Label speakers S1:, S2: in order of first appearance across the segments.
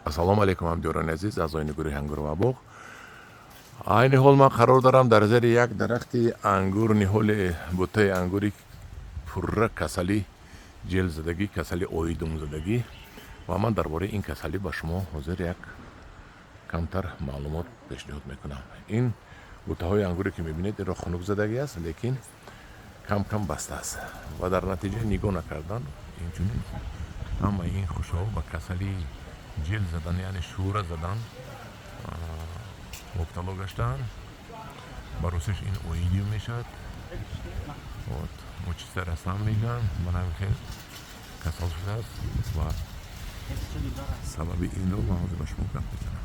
S1: ассалому алейкум ҳамдиёрони азиз, аъзоини гурӯҳи ангур ва боғ. айни ҳол ман қарор дорам дар зери як дарахти ангур, ниҳоли буттаи ангури пурра касали ҷелзадагӣ, касали оидумзадагӣ, ва ман дар бораи ин касалӣ ба шумо ҳозир як камтар маълумот пешниҳод мекунам. ин буттаҳои ангуре ки мебинед, инро хунукзадагӣ аст, лекин кам кам баста аст ва дар натиҷаи нигоҳ накардан инчунин ҳамаи ин хушҳо ба касали ҷилд задан, яъне шӯра задан мубтало гаштаанд. баросеш ин оидиум мешавад. мучистар ҳастам мегӯянд, ман ҳамин хел касал шудааст ва сабаби инро ман ҳозир ба шумо гап мезанам.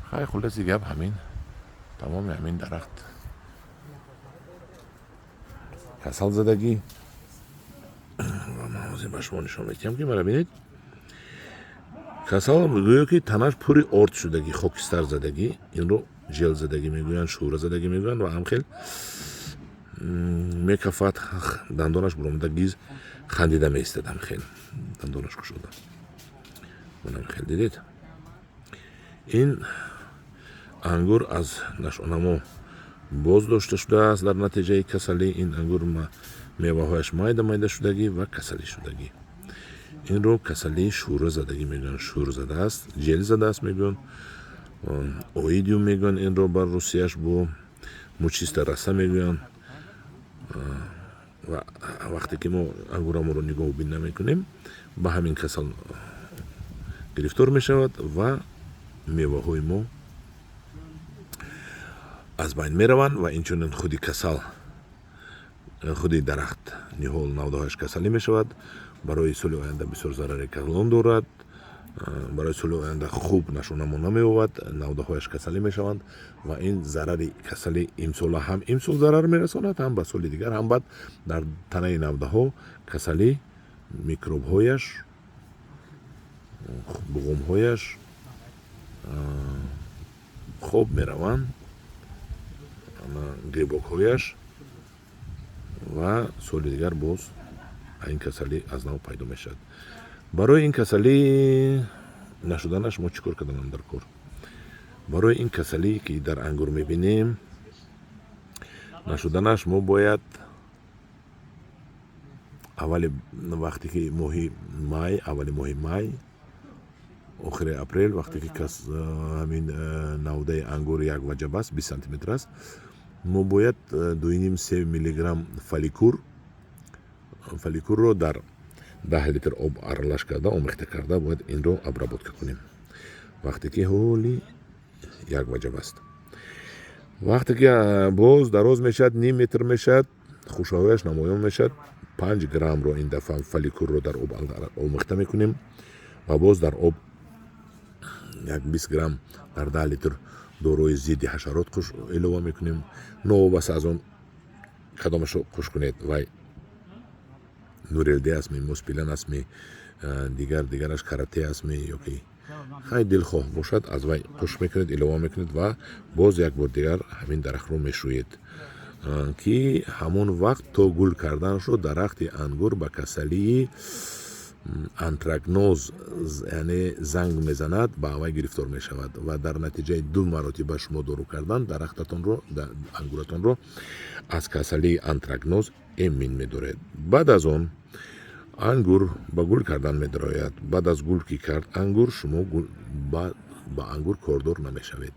S1: хай хулоси гап ҳамин тамоми ҳамин дарахт касал задагӣ ва ман ҳозир ба шумо нишон медиҳам ки мара бинед, касал гӯё ки танаш пури орд шудагӣ, хокистар задагӣ, инро ҷелзадагӣ мегӯянд, шӯразадагӣ мегӯянд ва ҳамхел мекафад, дандонаш буромада гиз хандида меистад, ҳамхел дандонаш кушода. ман ҳамхел дидед, ин ангур аз нашонамо боз дошта шудааст дар натиҷаи касалӣ. ин ангур меваҳояш майда майда шудагӣ ва касалӣ шудагӣ. инро касалии шӯразадагӣ мегӯянд. шӯрзада аст, ҷелзада аст мегӯянд, оидиум мегӯянд. инро бар русияш бо мучиста раса мегӯянд. ва вақте ки мо ангураморо нигоҳубин намекунем, ба ҳамин касал гирифтор мешавад ва меваҳои мо аз байн мераванд ва инчунин худи касал, худи дарахт ниҳол навдаҳояш касалӣ мешавад. барои соли оянда бисёр зарари калон дорад. барои соли оянда хуб нашонамо намеёбад, навдаҳояш касалӣ мешаванд ва ин зарари касали имсола ҳам имсол зарар мерасонад, ҳам ба соли дигар, ҳам баъд дар танаи навдаҳо касалӣ микробҳояш, буғумҳояш хоб мераванд, грибокҳояш, ва соли дигар боз ин касалӣ аз нав пайдо мешавад. барои ин касалӣ нашуданаш мо чӣ кор карданам дар кор? барои ин касалӣ ки дар ангур мебинем, нашуданаш мо бояд аввали вақте ки моҳи май, аввали моҳи май, охири апрел, вақте ки ҳамин навдаи ангур як ваҷаб аст, 20 сантиметр аст, мо бояд 2,5-3 миллиграмм фоликурро дар 10 литр об аралаш карда, омехта карда, бояд инро обработка кунем. вақте ки ҳоли як ваҷаб аст. вақте ки боз дароз мешавад, ним метр мешавад, хушҳояш намоён мешавад, 5 граммро ин дафъа фоликурро дар об омехта мекунем ва боз дар об як 20 грамм дар 10 литр дорои зидди ҳашарот илова мекунем. новобаста аз он кадомашро хуш кунед, вай нурелди астми, моспилан астми, дигараш карате астми, ёки хай дилхоҳ бошад, аз вай хуш мекунед, илова мекунед ва боз як бор дигар ҳамин дарахтро мешӯед, ки ҳамон вақт то гул карданашро дарахти ангур ба касалии антракноз, яъне занг мезанад, ба авай гирифтор мешавад ва дар натиҷаи 2 маротиба шумо дору кардан дарахтатонро, ангуратонро аз касалии антракноз эмин медоред. баъд аз он ангур ба гул кардан медарояд. баъд аз гул ки кард ангур, шумо ба ангур кордор намешавед.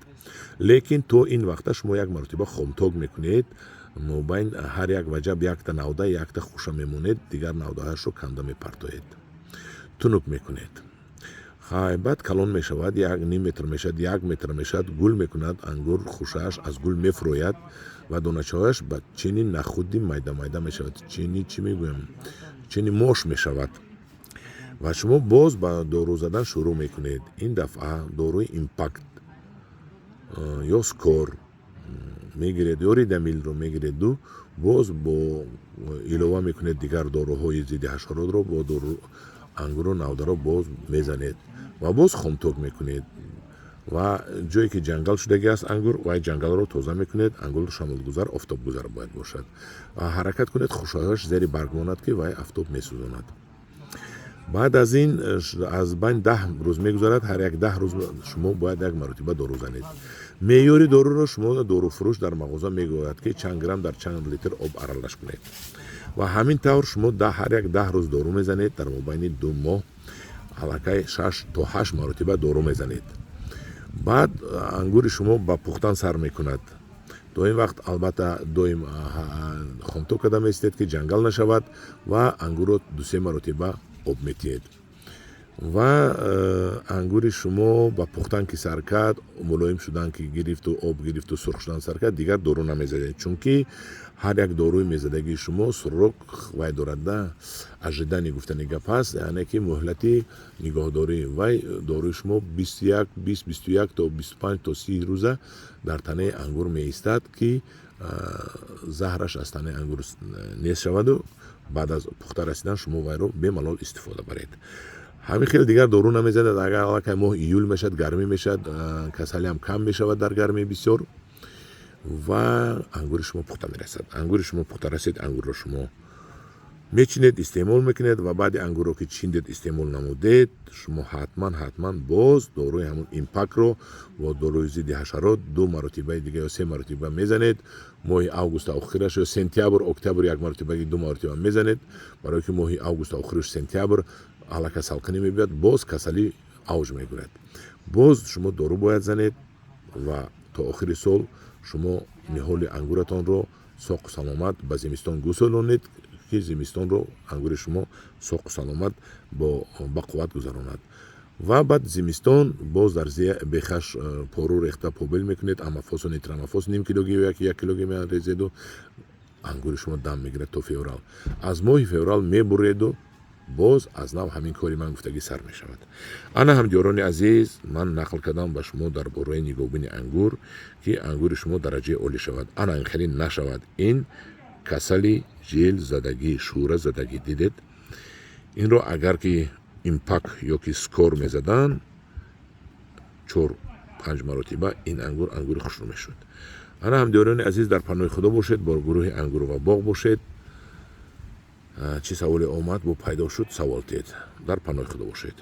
S1: лекин то ин вақта шумо як маротиба хомток мекунед, мобайн ҳар як ваҷаб якта навда, якта хуша мемонед, дигар навдаҳашро канда мепартоед, тунук мекунед. хай баъд калон мешавад, 1 метр мешавад, 1 метр мешавад, гул мекунад ангур, хушааш аз гул мефурояд ва доначаҳояш ба чини нахуди майда майда мешавад, чини чӣ мегӯям, чини мош мешавад ва шумо боз ба дору задан шурӯъ мекунед. ин дафъа дорои импакт ё скор мегиред, ё ридамилро мегиреду, боз бо илова мекунед дигар доруҳои зидди ҳашаротро, бо дору ангуру навдаро боз мезанед ва боз хомток мекунед ва ҷое ки ҷангал шудагӣ аст ангур, вай ҷангалро тоза мекунед. ангур шамолгузар, офтобгузар бояд бошад ва ҳаракат кунед, хушҳояш зери барг монад, ки вай афтоб месӯзонад. بعد از این از بین 10 روز میگذرد. هر یک 10 روز شما باید یک مرتبه دارو زنید. معیار دارو را شما دارو فروش در مغازه میگوید که چند گرم در چند لیتر آب ارالش کنید و همین طور شما هر یک 10 روز دارو میزنید. در مابین 2 ماه حلقه 6 تا 8 مرتبه دارو میزنید. بعد انگور شما با پختن سر میکند. تا این وقت البته دویم خونتو کرده میستید که جنگل نشود و انگور رو 2-3 مرتبه آب میتید و انگور شما با پختن که سر کرد ملایم شدن که گرفت و آب گرفت و سرخ شدن سر کرد دیگر دارو نمیزدید، چون که هر یک داروی میزدگی شما سرخ وای دارد اجدنی گفتنی گپ است، یعنی که مهلتی نگاهداری وای داروی شما 21 تا 25 تا 30 روزه در تنه انگور می ایستد که زهرش از تنه انگور نیست شود و بعد از پخته رسیدن شما وای رو به ملال استفاده برید. همین خیلی دیگر دارو نمیزنید. اگر که ماه ایول میشد گرمی میشد کسلی هم کم میشود در گرمی بسیار و انگور شما پخته میرسد. انگور شما پخته رسید انگور رو شما میچینید استعمال میکنید و بعد انگور رو که چیندید استعمال نمودید شما حتما باز داروی همون ایمپاک رو و داروی ضد حشرات 2 مرتبه دیگه یا 3 مرتبه میزنید. ماه اوگوست آخرش یا سپتامبر اکتبر 1 مرتبه 2 مرتبه میزنید، برای که ماه اوگوست آخرش سپتامبر حالا سالکنی میبیاد باز کسلی اوج میگیرد. باز شما دارو باید زنید و تا آخر سال شما نهال انگورتان رو ساق و سلامت به زمستان گسلانید که زمستان رو انگور شما ساق و سلامت با قوت گذراند و بعد زمستان باز در زیر بخش پارو ریخته پوبل میکنید. امافاس و نیترامافاس نیم کیلوگی و 1 کیلوگی میریزید و انگور شما دم میگیره تا فوریال. از ماه فوریال میبرید و باز از نو همین کاری من گفتگی سر می شود. انا هم دیاران عزیز من نقل کردم به شما در باره نگاهبین انگور که انگور شما درجه اولی شود. انا این خیلی نشود. این کسلی جیل زدگی شوره زدگی دیدید، این رو اگر که ایمپاک یا که سکور می زدن 4-5 مرتبه این انگور خوشرو می شد. انا هم دیاران عزیز در پناه خدا باشید، با گروه انگور و باغ باشید. چی سوال آمد و پیدا شد سوال تید. در پناه خدا باشید.